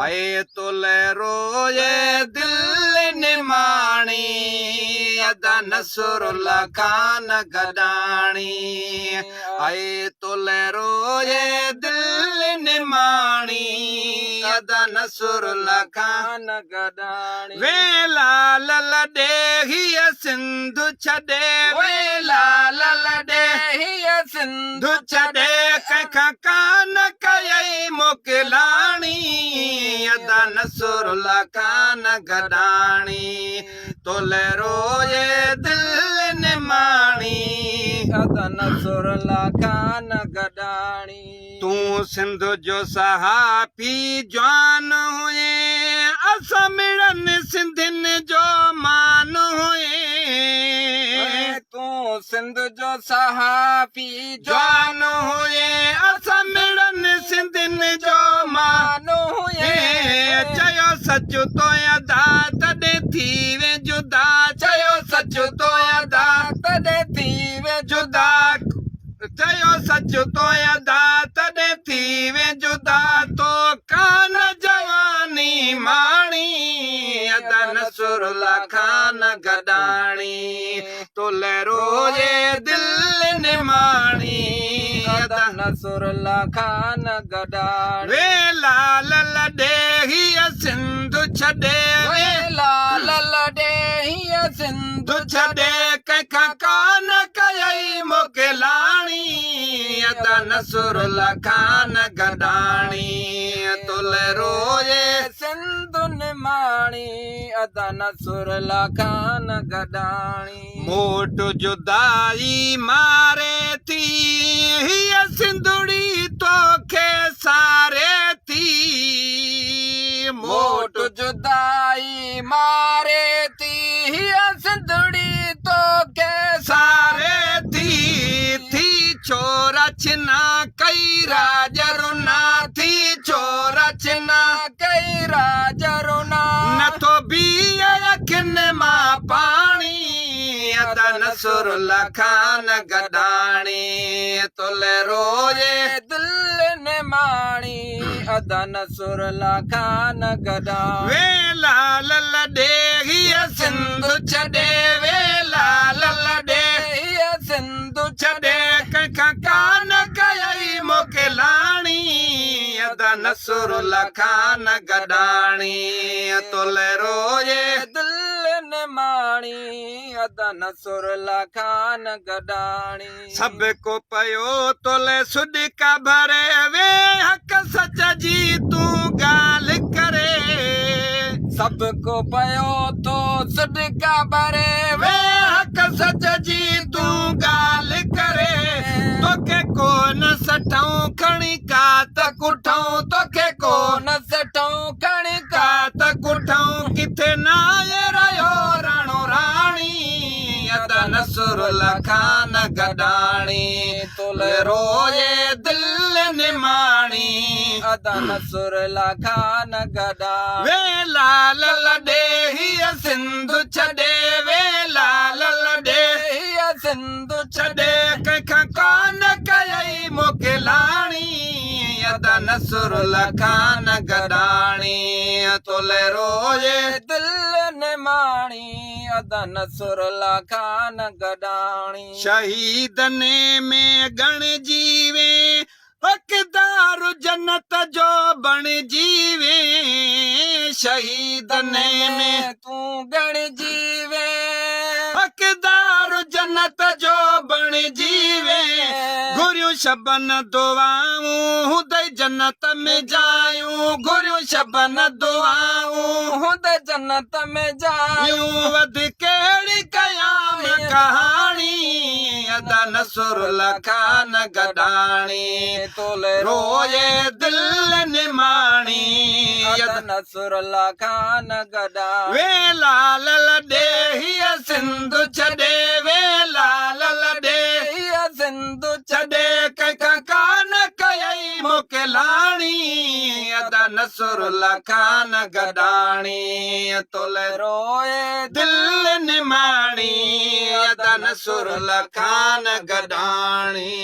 आए तुले रोए दिल निमाणी अदा नसरुल्ला खान गडाणी आए तुले रोए दिल निमाणी अदा नसरुल्ला खान गडाणी वेला ललडे हिय सिंधु छडे वेला ललडे हिय सिंधु छडे कंखा कान कयई मोकिलाणी अदा नसरुल्ला खान गडाणी तोले रोए दिल निमाणी अदा नसरुल्ला खान गडाणी तू सिंध जो सहाफ़ी जवान हुए असां मिड़न सिंधिन जो मान हुए तू सिंध जो सहाफ़ी जवान हुए असां मिड़न सिंधिन जो मान हुए चयो सच तो अदा तॾहिं थी वे जुदा चयो सच तो अदा तॾहिं थी वे जुदा चयो सच तो अदा तॾहिं थी वे जुदा तो कान जवानी माणी अदा नसरुल्ला खान गडाणी तोले रोए दिल निमाणी अदा नसरुल्ला खान गडाणी वेला ललडे हिय सिंधु छडे वेला ललडे हिय सिंधु छडे कंखा कान कयई मोकिलाणी अदा नसरुल्ला खान गडाणी तोले रोए सिंधु निमाणी अदा नसरुल्ला खान गडाणी मोट जुदाई मारे थी हिय सिंधुड़ी तोखे सारे थी मोट जुदाई मारे थी हिय सिंधुड़ी तोखे सारे थी छोरा छिना कई राजरुना थी छोरा छिना कई राजरुना न तो बीय अखिन मां पाणी अदा नसरुल्ला खान गडाणी तोले रोए दिल निमाणी अदा नसरुल्ला खान गडाणी वेला ललडे हिय सिंधु छडे वेला ललडे हिय सिंधु छडे कंखा कान कयई मोकिलाणी अदा नसरुल्ला खान गडाणी तोले रोए दिल निमाणी अदा नसरुल्ला खान गडाणी सब को पयो तोले सुडिका भरे वे हक सच जी तू गाल करे सब को पयो तो सुडिका भरे वे हक सच जी तू गाल करे तोखे को न सठऊं खणी कात कुठऊं तोखे को न सठऊं खणी कात कुठऊं किथे नाए रहियो राणो राणी अदा नसरुल्ला खान गडाणी तोले रोए दिल निमाणी अदा नसरुल्ला खान गडाणी वेला ललडे हिय सिंधु छडे वेला ललडे हिय सिंधु छडे कंखा कान कयई मोकिलाणी अदा नसरुल्ला खान गडाणी तोले रोए दिल निमाणी अदा नसरुल्ला खान गडाणी शहीदन में गण जीवे हकदार जन्नत जो बण जीवे शहीदन में तू गण जीवे हकदार जन्नत जो बण जीवे घुरियूं शबन दुआऊं हुदई जन्नत में जायूं घुरियूं शबन दुआऊं हुदई जन्नत में जायूं वध कहिड़ी कयाम कहाणी अदा नसरुल्ला खान गडाणी तोले रोए दिल निमाणी अदा नसरुल्ला खान गडाणी वेला ललडे हिय सिंधु छडे वेला ललडे हिय सिंधु छडे कंखा कान कयई मोकिलाणी अदा नसरुल्ला खान गडाणी तोले रोए दिल निमाणी अदा नसरुल्ला खान गडाणी